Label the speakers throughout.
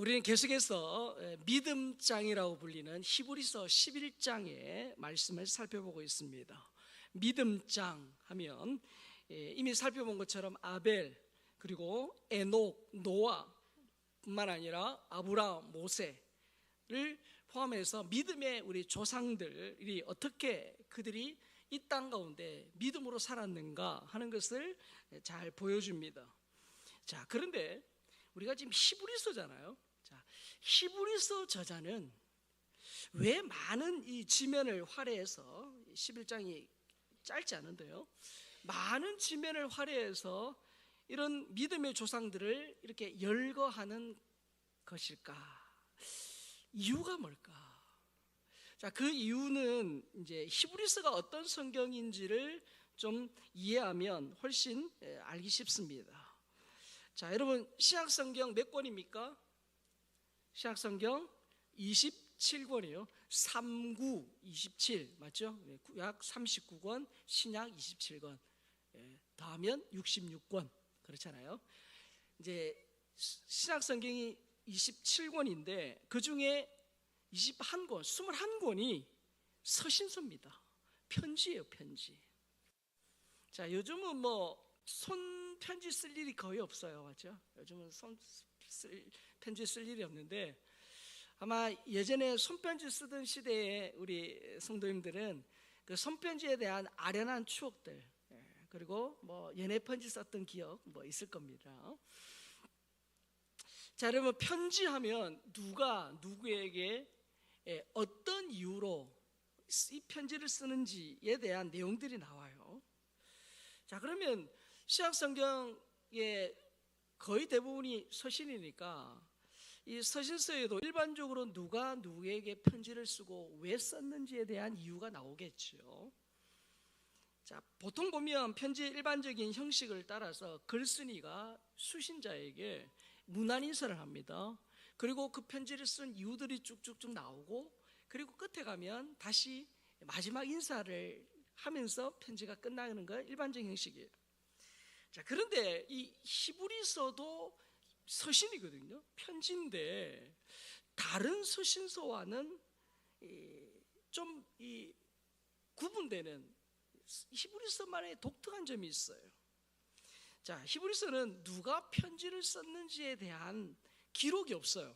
Speaker 1: 우리는 계속해서 믿음장이라고 불리는 히브리서 11장의 말씀을 살펴보고 있습니다. 믿음장 하면 이미 살펴본 것처럼 아벨, 그리고 에녹, 노아 뿐만 아니라 아브라함, 모세를 포함해서 믿음의 우리 조상들이 어떻게 그들이 이 땅 가운데 믿음으로 살았는가 하는 것을 잘 보여줍니다. 자, 그런데 우리가 지금 히브리서잖아요. 자, 히브리서 저자는 왜 많은 이 지면을 활애해서 11장이 짧지 않은데요, 많은 지면을 활애해서 이런 믿음의 조상들을 이렇게 열거하는 것일까? 이유가 뭘까? 자, 그 이유는 이제 히브리서가 어떤 성경인지를 좀 이해하면 훨씬 알기 쉽습니다. 자, 여러분, 신약성경 몇 권입니까? 신약성경 27권이에요. 39, 27 맞죠? 구약 39권, 신약 27권, 더하면 66권, 그렇잖아요. 이제 신약성경이 27권인데 그 중에 21권, 21권이 서신서입니다. 편지예요, 편지. 자, 요즘은 뭐 손편지 쓸 일이 거의 없어요, 맞죠? 요즘은 편지 쓸 일이 없는데, 아마 예전에 손편지 쓰던 시대에 우리 성도님들은 그 손편지에 대한 아련한 추억들, 그리고 뭐 연애 편지 썼던 기억 뭐 있을 겁니다. 자, 여러분, 편지하면 누가 누구에게 어떤 이유로 이 편지를 쓰는지에 대한 내용들이 나와요. 자, 그러면 신약성경의 거의 대부분이 서신이니까 이 서신서에도 일반적으로 누가 누구에게 편지를 쓰고 왜 썼는지에 대한 이유가 나오겠죠. 자, 보통 보면 편지의 일반적인 형식을 따라서 글쓴이가 수신자에게 문안 인사를 합니다. 그리고 그 편지를 쓴 이유들이 쭉쭉쭉 나오고, 그리고 끝에 가면 다시 마지막 인사를 하면서 편지가 끝나는 거 일반적인 형식이에요. 자, 그런데 이 히브리서도 서신이거든요. 편지인데 다른 서신서와는 좀 구분되는 히브리서만의 독특한 점이 있어요. 자, 히브리서는 누가 편지를 썼는지에 대한 기록이 없어요.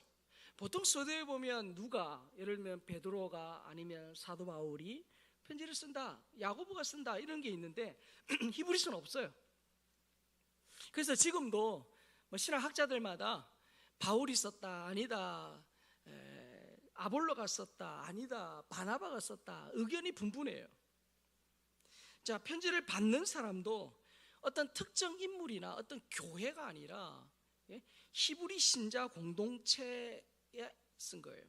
Speaker 1: 보통 서두에 보면 누가, 예를 들면 베드로가 아니면 사도 바울이 편지를 쓴다, 야고보가 쓴다, 이런 게 있는데 히브리서는 없어요. 그래서 지금도 뭐 신학학자들마다 바울이 썼다, 아니다, 아볼로가 썼다, 아니다, 바나바가 썼다, 의견이 분분해요. 자, 편지를 받는 사람도 어떤 특정 인물이나 어떤 교회가 아니라 히브리 신자 공동체에 쓴 거예요.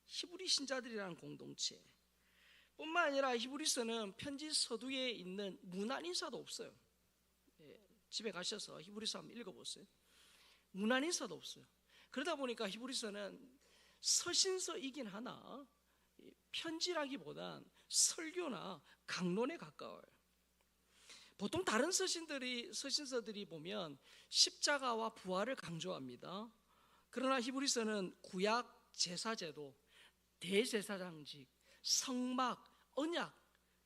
Speaker 1: 히브리 신자들이라는 공동체 뿐만 아니라 히브리서는 편지 서두에 있는 문안 인사도 없어요. 집에 가셔서 히브리서 한번 읽어보세요. 문안 인사도 없어요. 그러다 보니까 히브리서는 서신서이긴 하나 편지라기보단 설교나 강론에 가까워요. 보통 다른 서신서들이 보면 십자가와 부활을 강조합니다. 그러나 히브리서는 구약 제사제도, 대제사장직, 성막, 언약,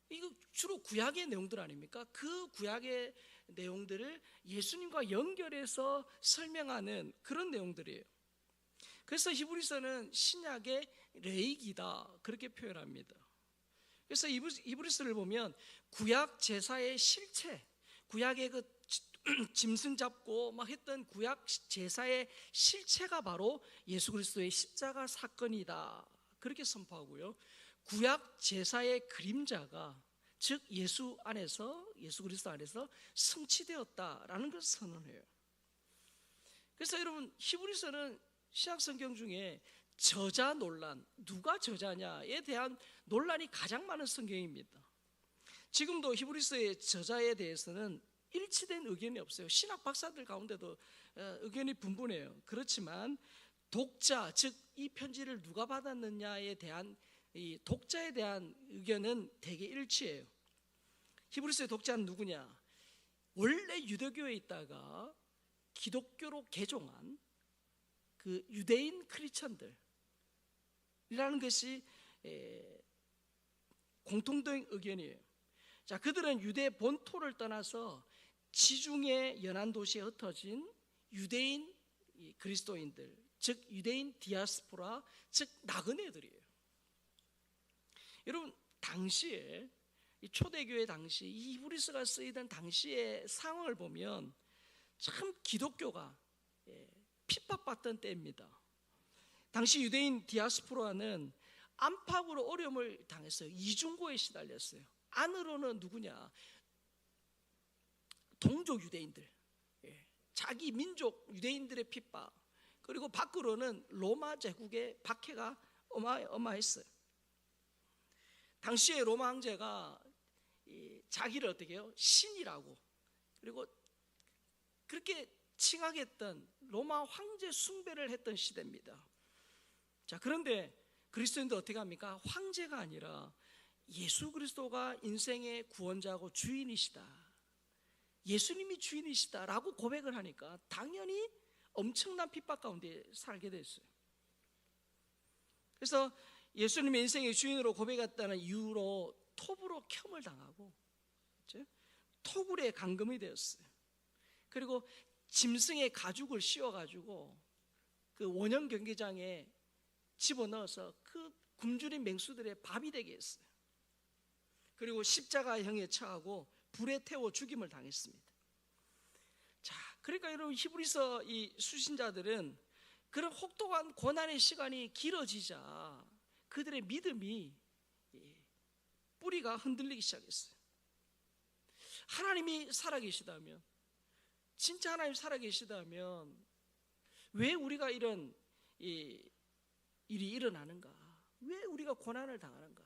Speaker 1: 이거 주로 구약의 내용들 아닙니까? 그 구약의 내용들을 예수님과 연결해서 설명하는 그런 내용들이에요. 그래서 히브리서는 신약의 레이기다, 그렇게 표현합니다. 그래서 히브리서를 보면 구약 제사의 실체, 구약의 그 짐승 잡고 막 했던 구약 제사의 실체가 바로 예수 그리스도의 십자가 사건이다, 그렇게 선포하고요. 구약 제사의 그림자가, 즉 예수 그리스도 안에서 성취되었다라는 것을 선언해요. 그래서 여러분, 히브리서는 신약성경 중에 저자 논란, 누가 저자냐에 대한 논란이 가장 많은 성경입니다. 지금도 히브리서의 저자에 대해서는 일치된 의견이 없어요. 신학 박사들 가운데도 의견이 분분해요. 그렇지만 독자, 즉 이 편지를 누가 받았느냐에 대한 이 독자에 대한 의견은 대개 일치해요. 히브리서의 독자는 누구냐? 원래 유대교에 있다가 기독교로 개종한 그 유대인 크리스천들이라는 것이 공통된 의견이에요. 자, 그들은 유대 본토를 떠나서 지중해 연안 도시에 흩어진 유대인 그리스도인들, 즉 유대인 디아스포라, 즉 나그네들이에요. 여러분, 당시에 이 초대교회 당시 이 히브리서가 쓰이던 당시의 상황을 보면 참 기독교가 핍박받던 때입니다. 당시 유대인 디아스포라는 안팎으로 어려움을 당했어요. 이중고에 시달렸어요. 안으로는 누구냐? 동족 유대인들, 자기 민족 유대인들의 핍박, 그리고 밖으로는 로마 제국의 박해가 어마어마했어요. 당시에 로마 황제가 자기를 어떻게 해요? 신이라고, 그리고 그렇게 칭하겠던 로마 황제 숭배를 했던 시대입니다. 자, 그런데 그리스도인도 어떻게 합니까? 황제가 아니라 예수 그리스도가 인생의 구원자고 주인이시다, 예수님이 주인이시다라고 고백을 하니까 당연히 엄청난 핍박 가운데 살게 됐어요. 그래서 예수님의 인생의 주인으로 고백했다는 이유로 톱으로 켬을 당하고, 그렇죠? 토굴에 감금이 되었어요. 그리고 짐승의 가죽을 씌워가지고 그 원형 경기장에 집어넣어서 그 굶주린 맹수들의 밥이 되게 했어요. 그리고 십자가형에 처하고 불에 태워 죽임을 당했습니다. 자, 그러니까 여러분, 히브리서 이 수신자들은 그런 혹독한 고난의 시간이 길어지자 그들의 믿음이 뿌리가 흔들리기 시작했어요. 하나님이 살아계시다면, 진짜 하나님 살아계시다면 왜 우리가 이런 일이 일어나는가? 왜 우리가 고난을 당하는가?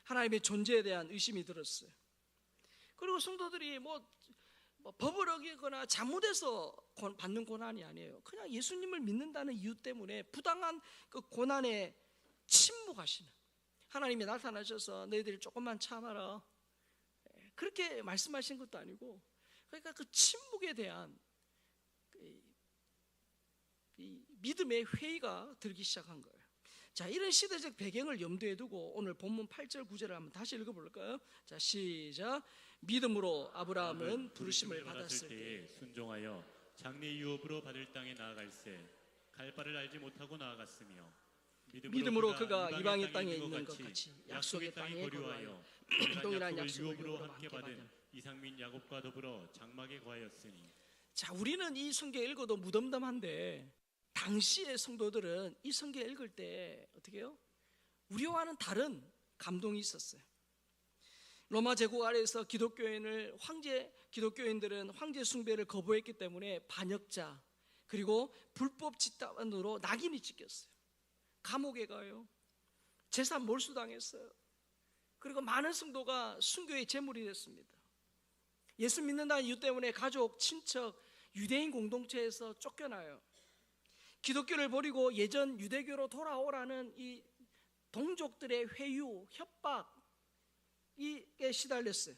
Speaker 1: 하나님의 존재에 대한 의심이 들었어요. 그리고 성도들이 뭐 법을 어기거나 잘못해서 받는 고난이 아니에요. 그냥 예수님을 믿는다는 이유 때문에 부당한 그 고난에 침묵하시는 하나님이 나타나셔서 너희들이 조금만 참아라, 그렇게 말씀하신 것도 아니고, 그러니까 그 침묵에 대한 이 믿음의 회의가 들기 시작한 거예요. 자, 이런 시대적 배경을 염두에 두고 오늘 본문 8절 9절을 한번 다시 읽어볼까요? 자, 시작. 믿음으로 아브라함은 부르심을 받았을 때에
Speaker 2: 순종하여 장래 유업으로 받을 땅에 나아갈새 갈 바를 알지 못하고 나아갔으며
Speaker 1: 믿음으로 그가 이방의 땅에 있는 것 같이 약속의 땅에 거류하여 동일한 약속을 유업으로 함께 받은
Speaker 2: 이삭 및 야곱과 더불어 장막에 거하였으니.
Speaker 1: 자, 우리는 이 성경 읽어도 무덤덤한데 당시의 성도들은 이 성경 읽을 때 어떻게 해요? 우리와는 다른 감동이 있었어요. 로마 제국 아래에서 기독교인들은 황제 숭배를 거부했기 때문에 반역자, 그리고 불법 집단으로 낙인이 찍혔어요. 감옥에 가요. 재산 몰수당했어요. 그리고 많은 성도가 순교의 제물이 됐습니다. 예수 믿는다는 이유 때문에 가족, 친척, 유대인 공동체에서 쫓겨나요. 기독교를 버리고 예전 유대교로 돌아오라는 이 동족들의 회유, 협박에 시달렸어요.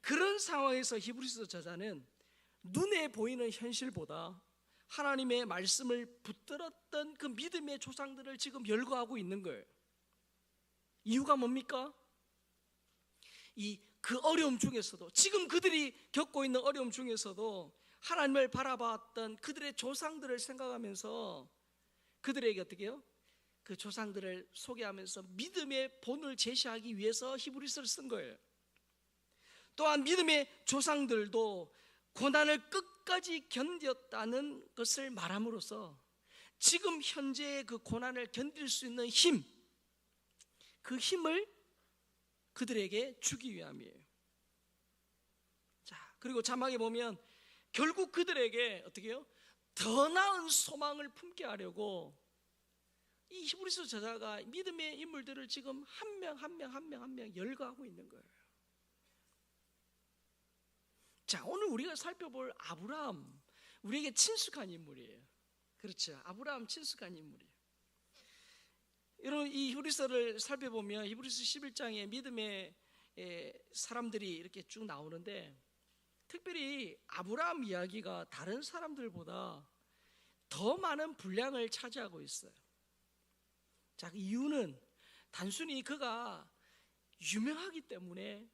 Speaker 1: 그런 상황에서 히브리서 저자는 눈에 보이는 현실보다 하나님의 말씀을 붙들었던 그 믿음의 조상들을 지금 열거하고 있는 거예요. 이유가 뭡니까? 그 어려움 중에서도, 지금 그들이 겪고 있는 어려움 중에서도 하나님을 바라봤던 그들의 조상들을 생각하면서 그들에게 어떻게 해요? 그 조상들을 소개하면서 믿음의 본을 제시하기 위해서 히브리서를 쓴 거예요. 또한 믿음의 조상들도 고난을 끝까지 견뎠다는 것을 말함으로써 지금 현재의 그 고난을 견딜 수 있는 힘, 그 힘을 그들에게 주기 위함이에요. 자, 그리고 자막에 보면 결국 그들에게 어떻게 해요? 더 나은 소망을 품게 하려고 이 히브리서 저자가 믿음의 인물들을 지금 한 명 한 명 열거하고 있는 거예요. 자, 오늘 우리가 살펴볼 아브라함, 우리에게 친숙한 인물이에요. 그렇죠? 아브라함 친숙한 인물이에요. 여러분, 이 히브리서를 살펴보면 히브리서 11장에 믿음의 사람들이 이렇게 쭉 나오는데, 특별히 아브라함 이야기가 다른 사람들보다 더 많은 분량을 차지하고 있어요. 자, 이유는 단순히 그가 유명하기 때문에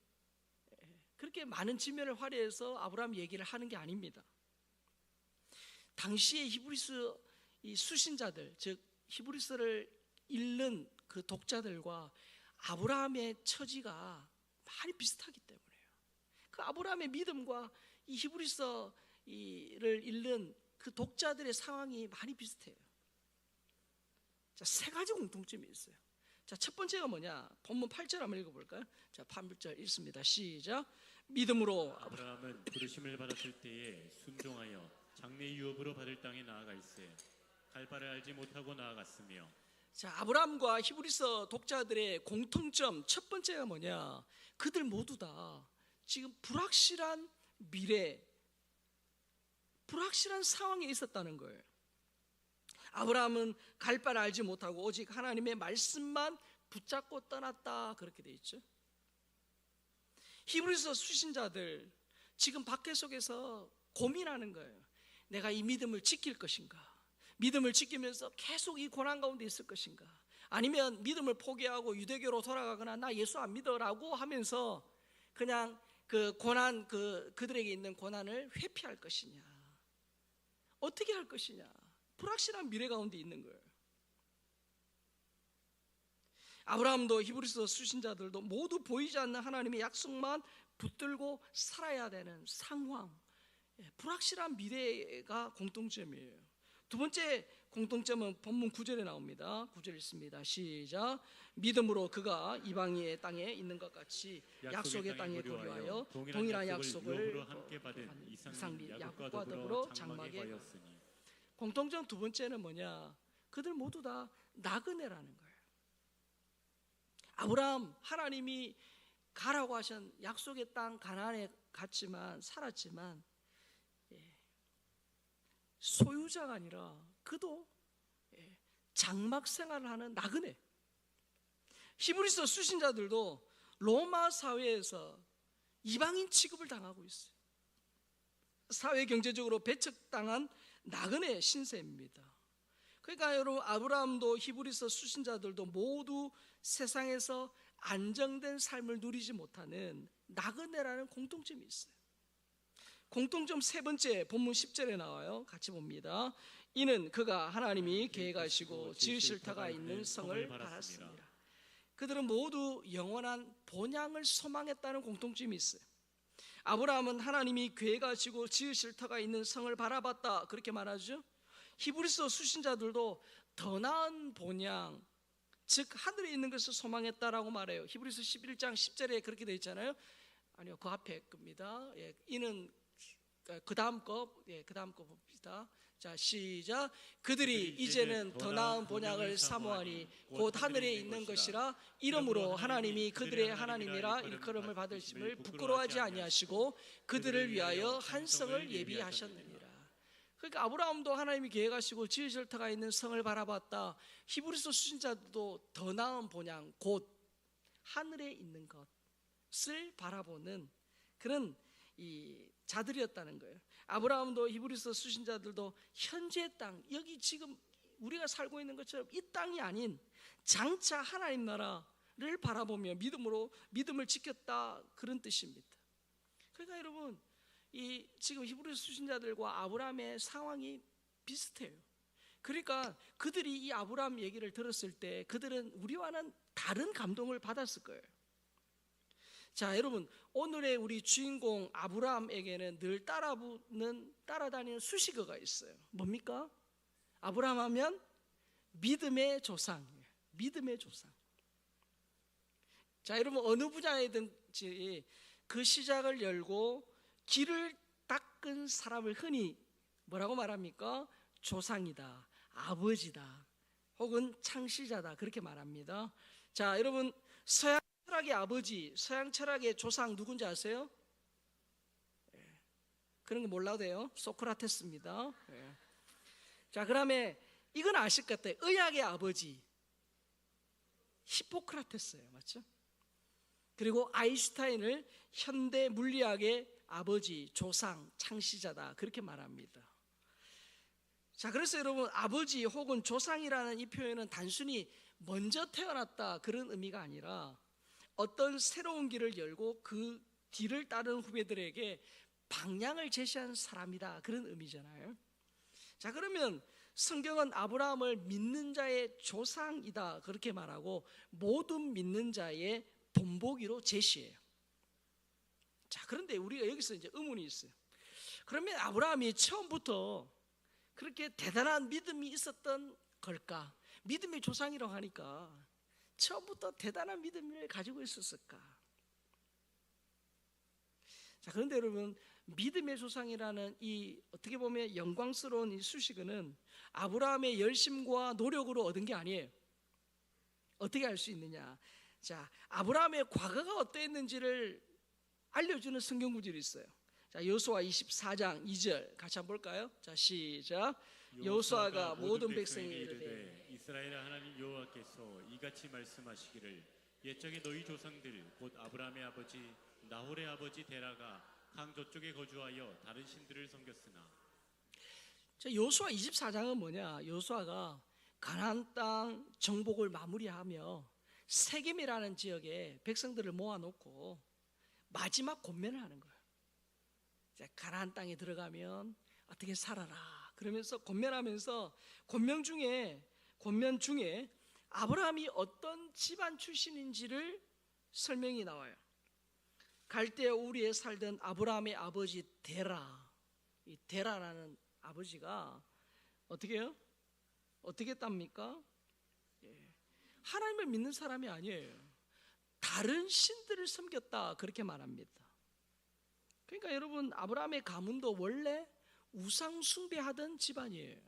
Speaker 1: 그렇게 많은 지면을 활용해서 아브라함 얘기를 하는 게 아닙니다. 당시에 히브리서 이 수신자들, 즉 히브리서를 읽는 그 독자들과 아브라함의 처지가 많이 비슷하기 때문에요. 그 아브라함의 믿음과 이 히브리서를 읽는 그 독자들의 상황이 많이 비슷해요. 자, 세 가지 공통점이 있어요. 자, 첫 번째가 뭐냐? 본문 8절 한번 읽어볼까요? 자, 8절 읽습니다. 시작. 믿음으로
Speaker 2: 아브라함은 부르심을 받았을 때에 순종하여 장래 유업으로 받을 땅에 나아갈새 갈 바를 알지 못하고 나아갔으며.
Speaker 1: 자, 아브라함과 히브리서 독자들의 공통점 첫 번째가 뭐냐? 그들 모두 다 지금 불확실한 미래, 불확실한 상황에 있었다는 거예요. 아브라함은 갈 바를 알지 못하고 오직 하나님의 말씀만 붙잡고 떠났다, 그렇게 돼 있죠. 히브리서 수신자들 지금 박해 속에서 고민하는 거예요. 내가 이 믿음을 지킬 것인가? 믿음을 지키면서 계속 이 고난 가운데 있을 것인가? 아니면 믿음을 포기하고 유대교로 돌아가거나 나 예수 안 믿어라고 하면서 그냥 그 고난, 그들에게 있는 고난을 회피할 것이냐? 어떻게 할 것이냐? 불확실한 미래 가운데 있는 거예요. 아브라함도 히브리서 수신자들도 모두 보이지 않는 하나님의 약속만 붙들고 살아야 되는 상황, 불확실한 미래가 공통점이에요. 두 번째 공통점은 본문 9절에 나옵니다. 9절 읽습니다. 시작. 믿음으로 그가 이방인의 땅에 있는 것 같이 약속의 땅에 거류하여 동일한 약속을
Speaker 2: 함께 받은
Speaker 1: 이삭 및 야곱과 더불어 장막에
Speaker 2: 거였으니.
Speaker 1: 공통점 두 번째는 뭐냐? 그들 모두 다 나그네라는 거예요. 아브라함, 하나님이 가라고 하신 약속의 땅 가나안에 갔지만 살았지만 소유자가 아니라 그도 장막 생활을 하는 나그네. 히브리서 수신자들도 로마 사회에서 이방인 취급을 당하고 있어요. 사회 경제적으로 배척당한 나그네 신세입니다. 그러니까 여러분, 아브라함도 히브리서 수신자들도 모두 세상에서 안정된 삶을 누리지 못하는 나그네라는 공통점이 있어요. 공통점 세 번째, 본문 10절에 나와요. 같이 봅니다. 이는 그가 하나님이 계획하시고 지으실 터가 있는 성을 바랐습니다. 그들은 모두 영원한 본향을 소망했다는 공통점이 있어요. 아브라함은 하나님이 계획하시고 지으실 터가 있는 성을 바라봤다, 그렇게 말하죠. 히브리서 수신자들도 더 나은 본향, 즉 하늘에 있는 것을 소망했다라고 말해요. 히브리서 11장 10절에 그렇게 되어 있잖아요. 아니요, 그 앞에 겁니다. 이는 그 다음 거 봅시다. 자, 시작. 그들이 이제는 더 나은 본향을 사모하니 곧 하늘에 있는 것이라. 이러므로 하나님이 그들의 하나님이라 일컬음을 받으심을 부끄러워하지 아니하시고 그들을 위하여 한 성을 예비하셨느니라. 그러니까 아브라함도 하나님이 계획하시고 지으실 터가 있는 성을 바라봤다. 히브리서 수신자도 더 나은 본향, 곧 하늘에 있는 것을 바라보는 그런 이 자들이었다는 거예요. 아브라함도 히브리서 수신자들도 현재의 땅, 여기 지금 우리가 살고 있는 것처럼 이 땅이 아닌 장차 하나님 나라를 바라보며 믿음을 지켰다, 그런 뜻입니다. 그러니까 여러분, 이 지금 히브리서 수신자들과 아브라함의 상황이 비슷해요. 그러니까 그들이 이 아브라함 얘기를 들었을 때 그들은 우리와는 다른 감동을 받았을 거예요. 자, 여러분, 오늘의 우리 주인공 아브라함에게는 늘 따라다니는 수식어가 있어요. 뭡니까? 아브라함 하면 믿음의 조상이에요. 믿음의 조상. 자, 여러분, 어느 분야이든지 그 시작을 열고 길을 닦은 사람을 흔히 뭐라고 말합니까? 조상이다, 아버지다, 혹은 창시자다, 그렇게 말합니다. 자, 여러분, 서양 철학의 아버지, 서양 철학의 조상 누군지 아세요? 그런 거 몰라도 돼요. 소크라테스입니다. 자, 그다음에 이건 아실 것 같아요. 의학의 아버지 히포크라테스예요. 맞죠? 그리고 아인슈타인을 현대 물리학의 아버지, 조상, 창시자다, 그렇게 말합니다. 자, 그래서 여러분, 아버지 혹은 조상이라는 이 표현은 단순히 먼저 태어났다 그런 의미가 아니라 어떤 새로운 길을 열고 그 뒤를 따르는 후배들에게 방향을 제시한 사람이다 그런 의미잖아요. 자, 그러면 성경은 아브라함을 믿는 자의 조상이다 그렇게 말하고 모든 믿는 자의 본보기로 제시해요. 자, 그런데 우리가 여기서 이제 의문이 있어요. 그러면 아브라함이 처음부터 그렇게 대단한 믿음이 있었던 걸까? 믿음의 조상이라고 하니까 처음부터 대단한 믿음을 가지고 있었을까? 자, 그런데 여러분, 믿음의 조상이라는 이 어떻게 보면 영광스러운 이 수식어는 아브라함의 열심과 노력으로 얻은 게 아니에요. 어떻게 알 수 있느냐? 자, 아브라함의 과거가 어떠했는지를 알려주는 성경 구절이 있어요. 자, 여호수아 24장 2절 같이 한번 볼까요? 자, 시작. 여호수아가 모든 백성에게 이르되
Speaker 2: 이스라엘 하나님 여호와께서 이같이 말씀하시기를 옛적에 너희 조상들 곧 아브라함의 아버지 나홀의 아버지 데라가 강 저쪽에 거주하여 다른 신들을 섬겼으나.
Speaker 1: 자, 여호수아 24장은 뭐냐? 여호수아가 가나안 땅 정복을 마무리하며 세겜이라는 지역에 백성들을 모아놓고 마지막 권면을 하는 거예요. 자, 가나안 땅에 들어가면 어떻게 살아라 그러면서 권면하면서 권면 중에 아브라함이 어떤 집안 출신인지를 설명이 나와요. 갈대아 우리에 살던 아브라함의 아버지 데라, 이 데라라는 아버지가 어떻게 해요? 어떻게 했답니까? 하나님을 믿는 사람이 아니에요. 다른 신들을 섬겼다 그렇게 말합니다. 그러니까 여러분, 아브라함의 가문도 원래 우상 숭배하던 집안이에요.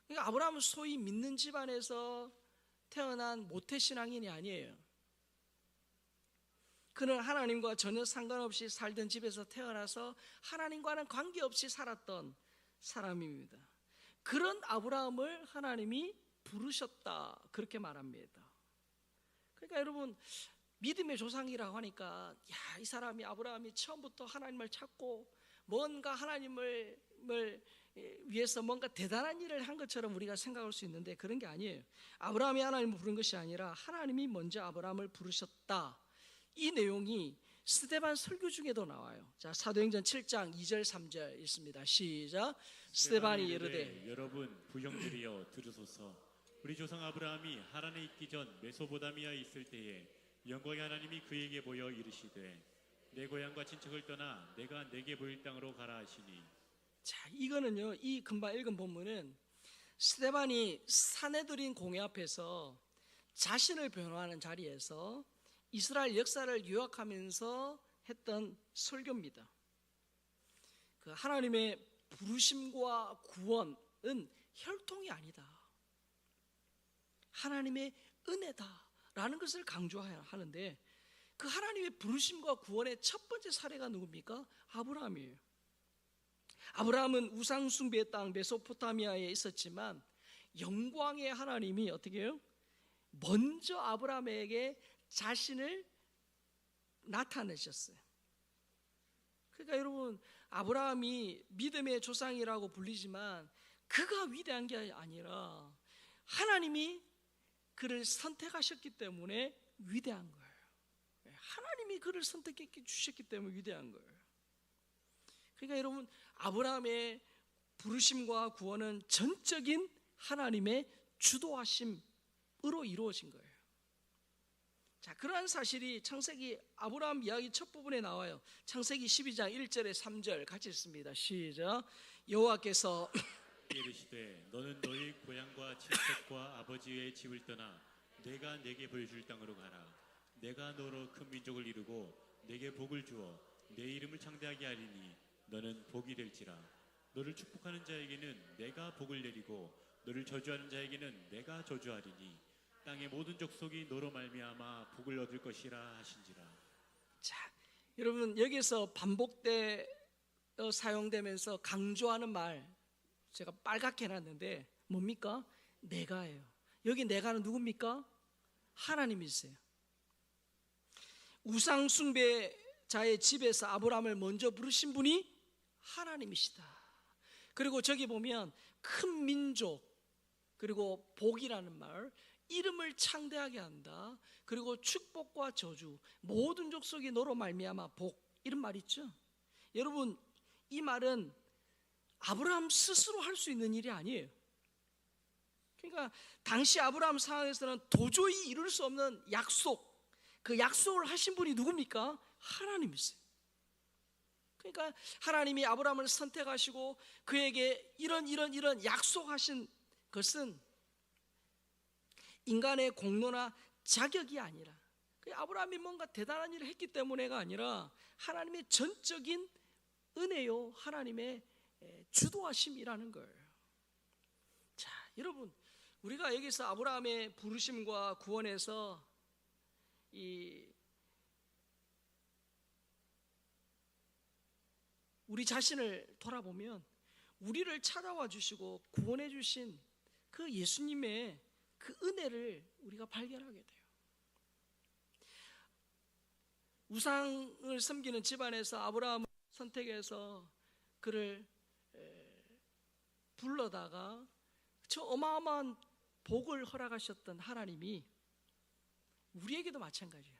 Speaker 1: 그러니까 아브라함은 소위 믿는 집안에서 태어난 모태신앙인이 아니에요. 그는 하나님과 전혀 상관없이 살던 집에서 태어나서 하나님과는 관계없이 살았던 사람입니다. 그런 아브라함을 하나님이 부르셨다 그렇게 말합니다. 그러니까 여러분, 믿음의 조상이라고 하니까 이 사람이 아브라함이 처음부터 하나님을 찾고 뭔가 하나님을 위해서 뭔가 대단한 일을 한 것처럼 우리가 생각할 수 있는데 그런 게 아니에요. 아브라함이 하나님을 부른 것이 아니라 하나님이 먼저 아브라함을 부르셨다. 이 내용이 스데반 설교 중에도 나와요. 자, 사도행전 7장 2절 3절 있습니다. 시작. 스데반이 이르되
Speaker 2: 여러분 부형들이여 들으소서. 우리 조상 아브라함이 하란에 있기 전 메소보다미아에 있을 때에 영광의 하나님이 그에게 보여 이르시되 내 고향과 친척을 떠나 내가 내게 보일 땅으로 가라 하시니.
Speaker 1: 자, 이거는요, 이 금방 읽은 본문은 스데반이 사내들인 공회 앞에서 자신을 변호하는 자리에서 이스라엘 역사를 요약하면서 했던 설교입니다. 그 하나님의 부르심과 구원은 혈통이 아니다. 하나님의 은혜다라는 것을 강조해야 하는데 그 하나님의 부르심과 구원의 첫 번째 사례가 누굽니까? 아브라함이에요. 아브라함은 우상 숭배의 땅 메소포타미아에 있었지만 영광의 하나님이 어떻게 해요? 먼저 아브라함에게 자신을 나타내셨어요. 그러니까 여러분, 아브라함이 믿음의 조상이라고 불리지만 그가 위대한 게 아니라 하나님이 그를 선택하셨기 때문에 위대한 거예요. 하나님이 그를 선택해 주셨기 때문에 위대한 거예요. 그러니까 여러분, 아브라함의 부르심과 구원은 전적인 하나님의 주도하심으로 이루어진 거예요. 자, 그러한 사실이 창세기 아브라함 이야기 첫 부분에 나와요. 창세기 12장 1절에 3절 같이 읽습니다. 시작. 여호와께서
Speaker 2: 이르시되 너는 너희 고향과 친척과 아버지의 집을 떠나 내가 내게 보여줄 땅으로 가라. 내가 너로 큰 민족을 이루고 내게 복을 주어 내 이름을 창대하게 하리니 너는 복이 될지라. 너를 축복하는 자에게는 내가 복을 내리고 너를 저주하는 자에게는 내가 저주하리니 땅의 모든 족속이 너로 말미암아 복을 얻을 것이라 하신지라.
Speaker 1: 자, 여러분, 여기서 반복돼 사용되면서 강조하는 말 제가 빨갛게 해놨는데 뭡니까? 내가예요. 여기 내가는 누굽니까? 하나님이세요. 우상 숭배자의 집에서 아브라함을 먼저 부르신 분이 하나님이시다. 그리고 저기 보면 큰 민족, 그리고 복이라는 말, 이름을 창대하게 한다. 그리고 축복과 저주, 모든 족속이 너로 말미암아 복, 이런 말 있죠. 여러분, 이 말은 아브라함 스스로 할 수 있는 일이 아니에요. 그러니까 당시 아브라함 상황에서는 도저히 이룰 수 없는 약속, 그 약속을 하신 분이 누굽니까? 하나님이세요. 그러니까 하나님이 아브라함을 선택하시고 그에게 이런 약속하신 것은 인간의 공로나 자격이 아니라, 아브라함이 뭔가 대단한 일을 했기 때문에가 아니라 하나님의 전적인 은혜요, 하나님의 주도하심이라는 거예요. 자, 여러분, 우리가 여기서 아브라함의 부르심과 구원에서 우리 자신을 돌아보면 우리를 찾아와 주시고 구원해 주신 그 예수님의 그 은혜를 우리가 발견하게 돼요. 우상을 섬기는 집안에서 아브라함을 선택해서 그를 불러다가 저 어마어마한 복을 허락하셨던 하나님이 우리에게도 마찬가지예요.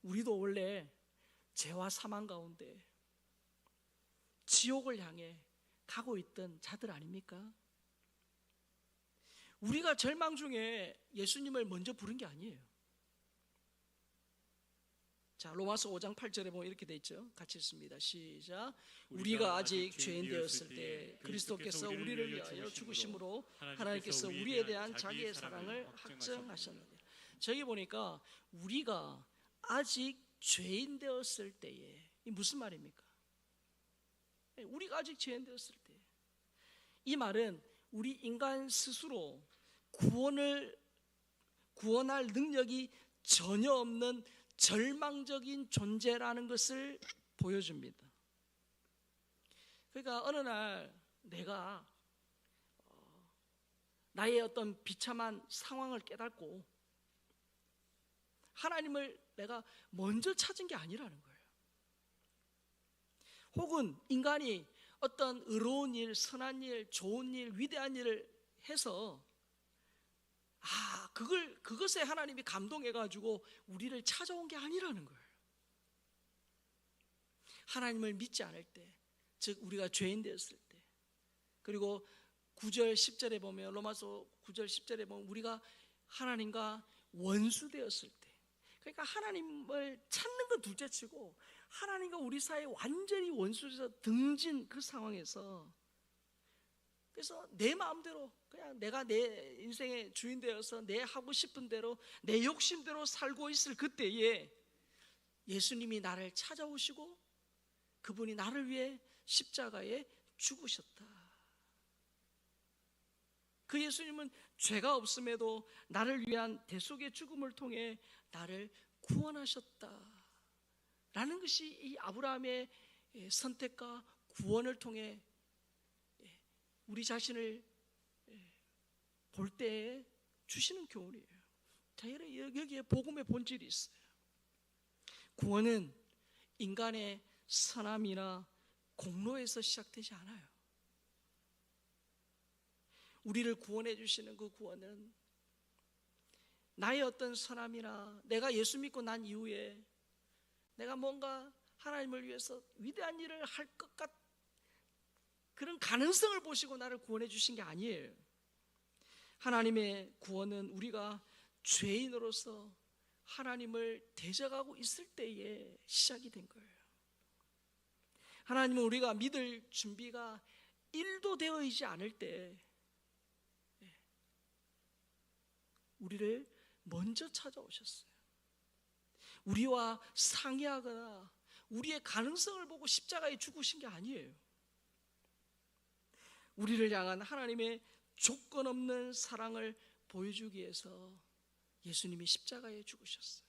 Speaker 1: 우리도 원래 죄와 사망 가운데 지옥을 향해 가고 있던 자들 아닙니까? 우리가 절망 중에 예수님을 먼저 부른 게 아니에요. 자, 로마서 5장 8절에 보면 이렇게 돼 있죠. 같이 읽습니다. 시작. 우리가 아직 죄인 되었을 때 그리스도께서 우리를 위하여 죽으심으로 하나님께서 우리에 대한 자기의 사랑을 확증하셨느니라. 저기 보니까 우리가 아직 죄인 되었을 때에, 이 무슨 말입니까? 우리가 아직 죄인 되었을 때, 이 말은 우리 인간 스스로 구원할 능력이 전혀 없는 절망적인 존재라는 것을 보여줍니다. 그러니까 어느 날 내가 나의 어떤 비참한 상황을 깨닫고 하나님을 내가 먼저 찾은 게 아니라는 거예요. 혹은 인간이 어떤 의로운 일, 선한 일, 좋은 일, 위대한 일을 해서 그것에 하나님이 감동해가지고 우리를 찾아온 게 아니라는 거예요. 하나님을 믿지 않을 때, 즉 우리가 죄인 되었을 때, 그리고 9절 10절에 보면, 로마서 9절 10절에 보면 우리가 하나님과 원수 되었을 때, 그러니까 하나님을 찾는 건 둘째치고 하나님과 우리 사이에 완전히 원수에서 등진 그 상황에서, 그래서 내 마음대로 그냥 내가 내 인생의 주인 되어서 내 하고 싶은 대로 내 욕심대로 살고 있을 그때에 예수님이 나를 찾아오시고 그분이 나를 위해 십자가에 죽으셨다. 그 예수님은 죄가 없음에도 나를 위한 대속의 죽음을 통해 나를 구원하셨다 라는 것이 이 아브라함의 선택과 구원을 통해 우리 자신을 볼 때에 주시는 교훈이에요. 자, 여기에 복음의 본질이 있어요. 구원은 인간의 선함이나 공로에서 시작되지 않아요. 우리를 구원해 주시는 그 구원은 나의 어떤 선함이나 내가 예수 믿고 난 이후에 내가 뭔가 하나님을 위해서 위대한 일을 할 것 같은 그런 가능성을 보시고 나를 구원해 주신 게 아니에요. 하나님의 구원은 우리가 죄인으로서 하나님을 대적하고 있을 때에 시작이 된 거예요. 하나님은 우리가 믿을 준비가 1도 되어 있지 않을 때 우리를 먼저 찾아오셨어요. 우리와 상의하거나 우리의 가능성을 보고 십자가에 죽으신 게 아니에요. 우리를 향한 하나님의 조건 없는 사랑을 보여주기 위해서 예수님이 십자가에 죽으셨어요.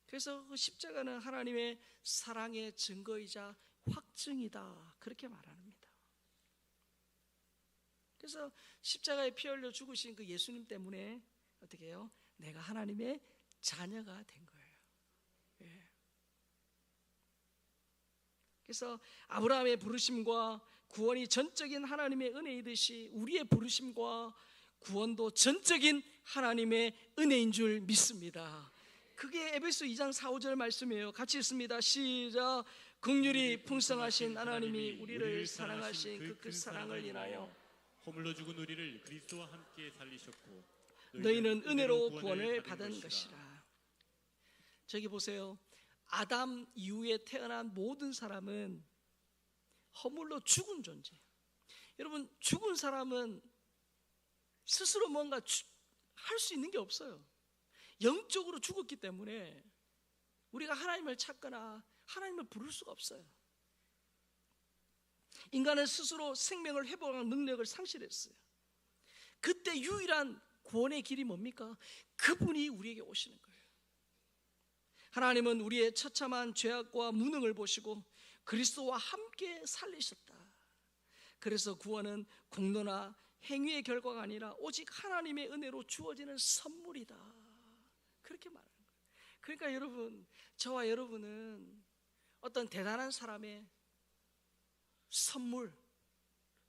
Speaker 1: 그래서 그 십자가는 하나님의 사랑의 증거이자 확증이다, 그렇게 말합니다. 그래서 십자가에 피 흘려 죽으신 그 예수님 때문에 어떻게 해요? 내가 하나님의 자녀가 된 거예요. 예. 그래서 아브라함의 부르심과 구원이 전적인 하나님의 은혜이듯이 우리의 부르심과 구원도 전적인 하나님의 은혜인 줄 믿습니다. 그게 에베소 2장 4, 5절 말씀이에요. 같이 읽습니다. 시작. 긍휼이 풍성하신 하나님이 우리를 사랑하신 그 큰 사랑을 인하여
Speaker 2: 허물로 죽은 우리를 그리스도와 함께 살리셨고
Speaker 1: 너희는 은혜로 구원을 받은 것이라. 저기 보세요. 아담 이후에 태어난 모든 사람은 허물로 죽은 존재. 여러분, 죽은 사람은 스스로 뭔가 할 수 있는 게 없어요. 영적으로 죽었기 때문에 우리가 하나님을 찾거나 하나님을 부를 수가 없어요. 인간은 스스로 생명을 회복하는 능력을 상실했어요. 그때 유일한 구원의 길이 뭡니까? 그분이 우리에게 오시는 거예요. 하나님은 우리의 처참한 죄악과 무능을 보시고 그리스도와 함께 살리셨다. 그래서 구원은 공로나 행위의 결과가 아니라 오직 하나님의 은혜로 주어지는 선물이다. 그렇게 말하는 거예요. 그러니까 여러분, 저와 여러분은 어떤 대단한 사람의 선물,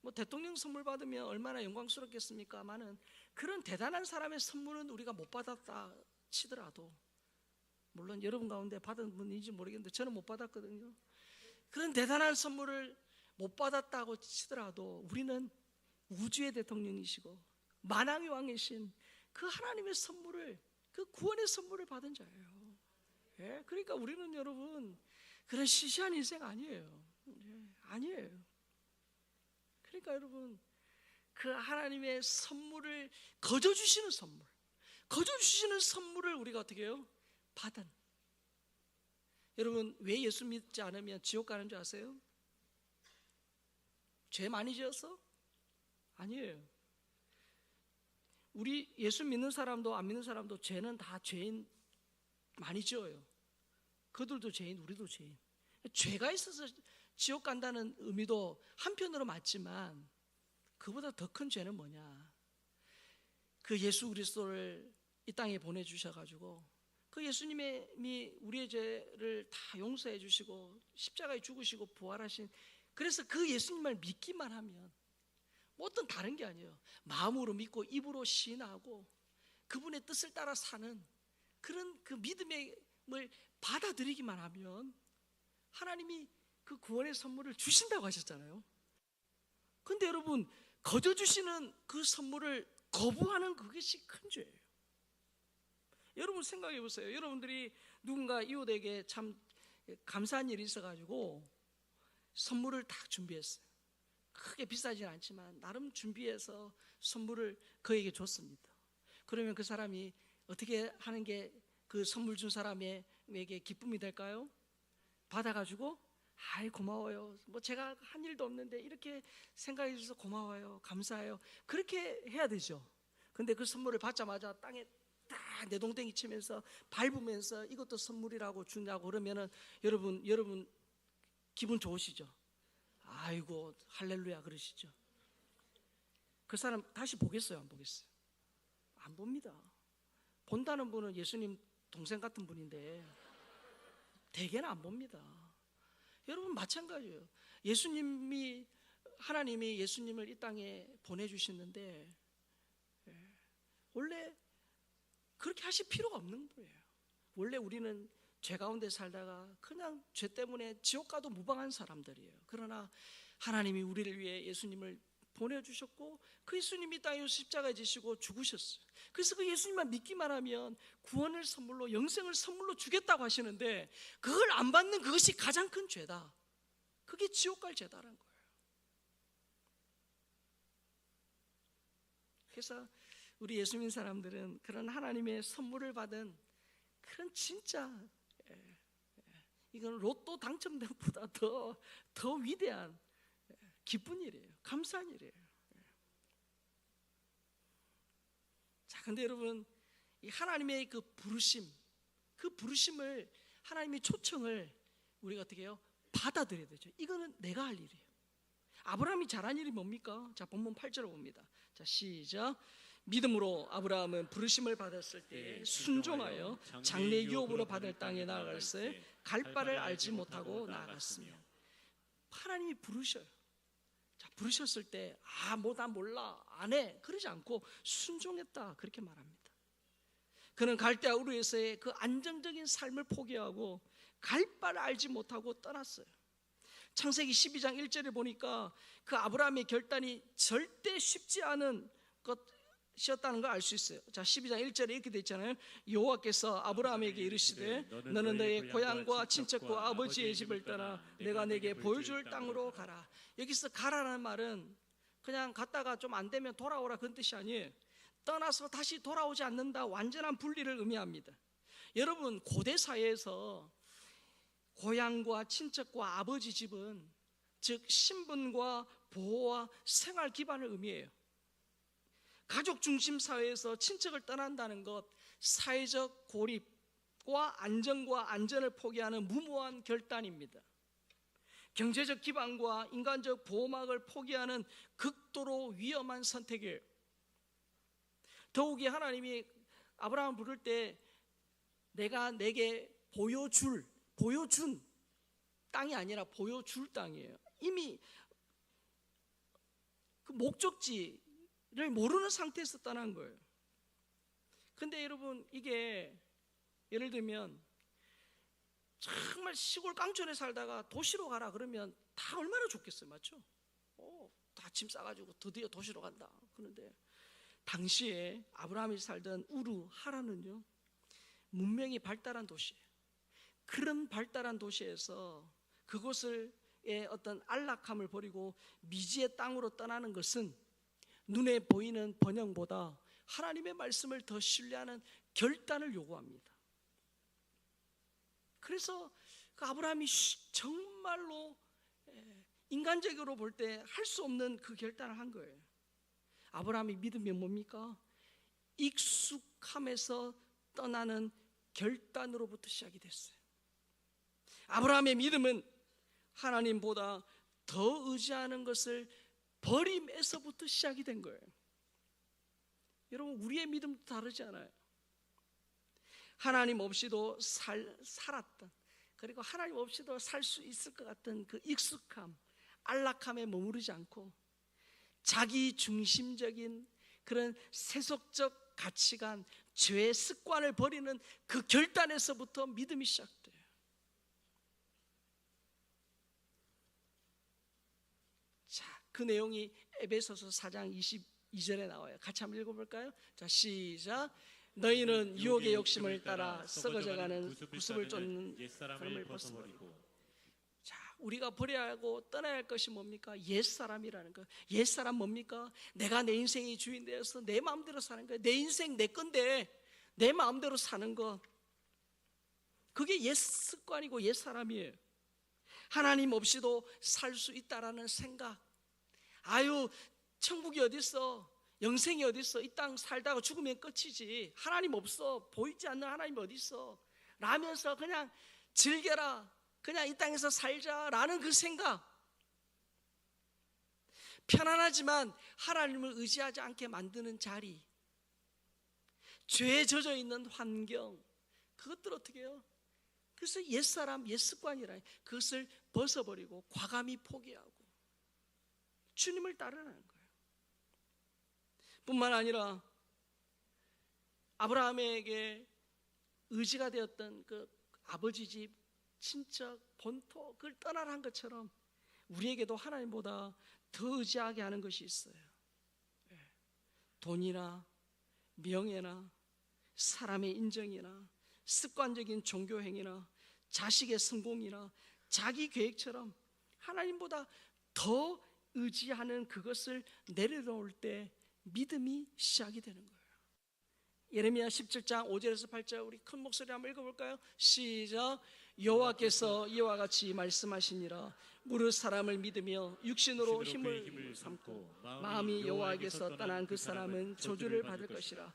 Speaker 1: 뭐 대통령 선물 받으면 얼마나 영광스럽겠습니까마는 그런 대단한 사람의 선물은 우리가 못 받았다 치더라도, 물론 여러분 가운데 받은 분인지 모르겠는데 저는 못 받았거든요. 그런 대단한 선물을 못 받았다고 치더라도 우리는 우주의 대통령이시고 만왕의 왕이신 그 하나님의 선물을, 그 구원의 선물을 받은 자예요. 예, 그러니까 우리는 여러분 그런 시시한 인생 아니에요. 예, 아니에요. 그러니까 여러분 그 하나님의 선물을 거저주시는 선물, 거저주시는 선물을 우리가 어떻게 해요? 받은. 여러분, 왜 예수 믿지 않으면 지옥 가는 줄 아세요? 죄 많이 지어서? 아니에요. 우리 예수 믿는 사람도 안 믿는 사람도 죄는 다 죄인 많이 지어요. 그들도 죄인, 우리도 죄인. 죄가 있어서 지옥 간다는 의미도 한편으로 맞지만 그보다 더 큰 죄는 뭐냐? 그 예수 그리스도를 이 땅에 보내주셔가지고 그 예수님이 우리의 죄를 다 용서해 주시고 십자가에 죽으시고 부활하신, 그래서 그 예수님을 믿기만 하면 뭐 어떤 다른 게 아니에요. 마음으로 믿고 입으로 시인하고 그분의 뜻을 따라 사는 그런 그 믿음을 받아들이기만 하면 하나님이 그 구원의 선물을 주신다고 하셨잖아요. 근데 여러분, 거저 주시는 그 선물을 거부하는 그것이 큰 죄예요. 여러분 생각해 보세요. 여러분들이 누군가 이웃에게 참 감사한 일이 있어가지고 선물을 딱 준비했어요. 크게 비싸진 않지만 나름 준비해서 선물을 그에게 줬습니다. 그러면 그 사람이 어떻게 하는 게 그 선물 준 사람에게 기쁨이 될까요? 받아가지고 아이 고마워요. 뭐 제가 한 일도 없는데 이렇게 생각해 주셔서 고마워요. 감사해요. 그렇게 해야 되죠. 근데 그 선물을 받자마자 땅에 딱 내동댕이 치면서 밟으면서 이것도 선물이라고 준다고 그러면은 여러분 기분 좋으시죠? 아이고 할렐루야 그러시죠? 그 사람 다시 보겠어요? 안 보겠어요? 안 봅니다. 본다는 분은 예수님 동생 같은 분인데 대개는 안 봅니다. 여러분 마찬가지예요. 하나님이 예수님을 이 땅에 보내주시는데 원래 그렇게 하실 필요가 없는 거예요. 원래 우리는 죄 가운데 살다가 그냥 죄 때문에 지옥 가도 무방한 사람들이에요. 그러나 하나님이 우리를 위해 예수님을 보내주셨고 그 예수님이 땅에 십자가에 지시고 죽으셨어요. 그래서 그 예수님만 믿기만 하면 구원을 선물로, 영생을 선물로 주겠다고 하시는데 그걸 안 받는 그것이 가장 큰 죄다. 그게 지옥 갈 죄다라는 거예요. 그래서 우리 예수 믿는 사람들은 그런 하나님의 선물을 받은 그런 진짜 이건 로또 당첨된 것보다 더 위대한 기쁜 일이에요. 감사한 일이에요. 자, 근데 여러분, 이 하나님의 그 부르심, 그 부르심을, 하나님의 초청을 우리가 어떻게 해요? 받아들여야 되죠. 이거는 내가 할 일이에요. 아브라함이 잘한 일이 뭡니까? 자, 본문 8절을 봅니다. 자, 시작. 믿음으로 아브라함은 부르심을 받았을 때 순종하여 장래 유업으로 받을 땅에 나아갈새 갈 바를 알지 못하고 나아갔으며. 하나님이 부르셔요. 자, 부르셨을 때 뭐 나 몰라 안 해 그러지 않고 순종했다 그렇게 말합니다. 그는 갈대아 우르에서의 그 안정적인 삶을 포기하고 갈 바를 알지 못하고 떠났어요. 창세기 12장 1절에 보니까 그 아브라함의 결단이 절대 쉽지 않은 것이었다는 걸 알 수 있어요. 자, 12장 1절에 이렇게 돼 있잖아요. 여호와께서 아브라함에게 이르시되 너는 너의 고향과 친척과 아버지의 집을 떠나 내가 내게 보여줄 땅으로 가라. 여기서 가라는 말은 그냥 갔다가 좀 안 되면 돌아오라 그런 뜻이 아니에요. 떠나서 다시 돌아오지 않는다, 완전한 분리를 의미합니다. 여러분, 고대 사회에서 고향과 친척과 아버지 집은 즉 신분과 보호와 생활 기반을 의미해요. 가족 중심 사회에서 친척을 떠난다는 것, 사회적 고립과 안정과 안전을 포기하는 무모한 결단입니다. 경제적 기반과 인간적 보호막을 포기하는 극도로 위험한 선택이에요. 더욱이 하나님이 아브라함을 부를 때 내가 내게 보여준 땅이 아니라 보여줄 땅이에요. 이미 그 목적지를 모르는 상태에서 떠난 거예요. 근데 여러분, 이게 예를 들면 정말 시골 깡촌에 살다가 도시로 가라 그러면 다 얼마나 좋겠어요, 맞죠? 다 짐 싸가지고 드디어 도시로 간다. 그런데 당시에 아브라함이 살던 우르 하란은요, 문명이 발달한 도시예요. 그런 발달한 도시에서 그곳의 어떤 안락함을 버리고 미지의 땅으로 떠나는 것은 눈에 보이는 번영보다 하나님의 말씀을 더 신뢰하는 결단을 요구합니다. 그래서 그 아브라함이 정말로 인간적으로 볼 때 할 수 없는 그 결단을 한 거예요. 아브라함의 믿음이 뭡니까? 익숙함에서 떠나는 결단으로부터 시작이 됐어요. 아브라함의 믿음은 하나님보다 더 의지하는 것을 버림에서부터 시작이 된 거예요. 여러분, 우리의 믿음도 다르지 않아요? 하나님 없이도 살았던, 그리고 하나님 없이도 살 수 있을 것 같은 그 익숙함, 안락함에 머무르지 않고 자기 중심적인 그런 세속적 가치관, 죄의 습관을 버리는 그 결단에서부터 믿음이 시작돼요. 자, 그 내용이 에베소서 4장 22절에 나와요. 같이 한번 읽어볼까요? 자, 시작. 너희는 유혹의 욕심을 따라 썩어져가는 구습을 쫓는 사람을 벗어버리고. 자, 우리가 버려야 하고 떠나야 할 것이 뭡니까? 옛사람이라는 거. 옛사람 뭡니까? 내가 내 인생의 주인 되어서 내 마음대로 사는 거예요. 내 인생 내 건데 내 마음대로 사는 것, 그게 옛 습관이고 옛 사람이에요. 하나님 없이도 살 수 있다라는 생각. 아유, 천국이 어딨어, 영생이 어딨어, 이 땅 살다가 죽으면 끝이지, 하나님 없어, 보이지 않는 하나님이 어딨어 라면서 그냥 즐겨라, 그냥 이 땅에서 살자라는 그 생각, 편안하지만 하나님을 의지하지 않게 만드는 자리, 죄에 젖어 있는 환경, 그것들 어떻게 해요? 그래서 옛사람, 옛습관이라 그것을 벗어버리고 과감히 포기하고 주님을 따르라는 거예요. 뿐만 아니라 아브라함에게 의지가 되었던 그 아버지 집, 친척, 본토, 그걸 떠나라 한 것처럼 우리에게도 하나님보다 더 의지하게 하는 것이 있어요. 돈이나 명예나 사람의 인정이나 습관적인 종교 행위나 자식의 성공이나 자기 계획처럼 하나님보다 더 의지하는 그것을 내려놓을 때 믿음이 시작이 되는 거예요. 예레미야 17장 5절에서 8절 우리 큰 목소리 한번 읽어볼까요? 시작. 여호와께서 이와 같이 말씀하시니라. 무릇 사람을 믿으며 육신으로 힘을 삼고 마음이 여호와께서 떠난 그 사람은 저주를 받을 것이라.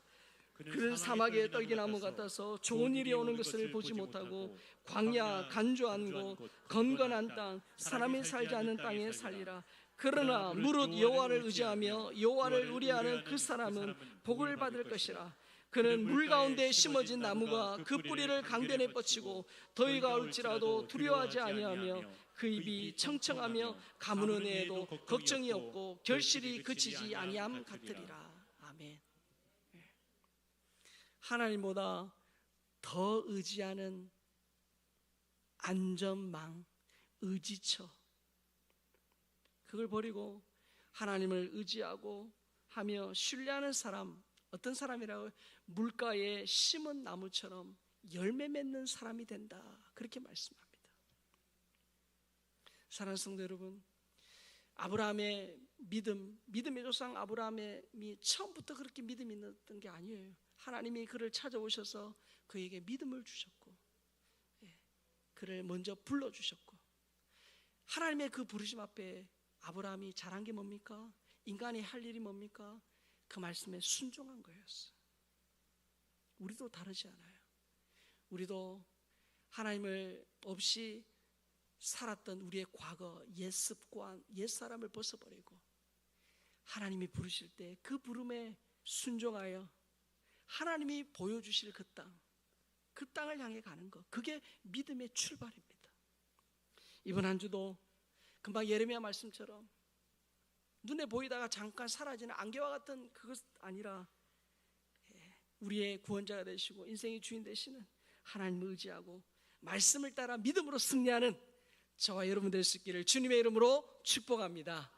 Speaker 1: 그는 사막의 떨기나무 같아서 좋은 일이 오는 것을 보지 못하고 광야 간조한 곳 건건한 땅 사람이 살지 않는 땅에 살리라. 그러나 무릇 여호와를 의지하며 여호와를 의뢰하는 그 사람은 복을 받을 것이라. 그는 물 가운데 심어진 나무가 그 뿌리를 강변에 뻗치고 더위가 올지라도 두려워하지 아니하며 그 입이 청청하며 가무는 애에도 걱정이 없고 결실이 그치지 아니함 같으리라. 아멘. 하나님보다 더 의지하는 안전망, 의지처, 그걸 버리고 하나님을 의지하고 하며 신뢰하는 사람, 어떤 사람이라고? 물가에 심은 나무처럼 열매 맺는 사람이 된다, 그렇게 말씀합니다. 사랑하는 성도 여러분, 아브라함의 믿음의 조상 아브라함이 처음부터 그렇게 믿음이 있었던 게 아니에요. 하나님이 그를 찾아오셔서 그에게 믿음을 주셨고, 그를 먼저 불러주셨고, 하나님의 그 부르심 앞에 아브라함이 잘한 게 뭡니까? 인간이 할 일이 뭡니까? 그 말씀에 순종한 거였어요. 우리도 다르지 않아요. 우리도 하나님을 없이 살았던 우리의 과거, 옛 습관, 옛 사람을 벗어버리고 하나님이 부르실 때 그 부름에 순종하여 하나님이 보여주실 그 땅, 그 땅을 향해 가는 것, 그게 믿음의 출발입니다. 이번 한 주도 금방 예레미야 말씀처럼 눈에 보이다가 잠깐 사라지는 안개와 같은 그것 아니라 우리의 구원자가 되시고 인생의 주인 되시는 하나님을 의지하고 말씀을 따라 믿음으로 승리하는 저와 여러분 될 수 있기를 주님의 이름으로 축복합니다.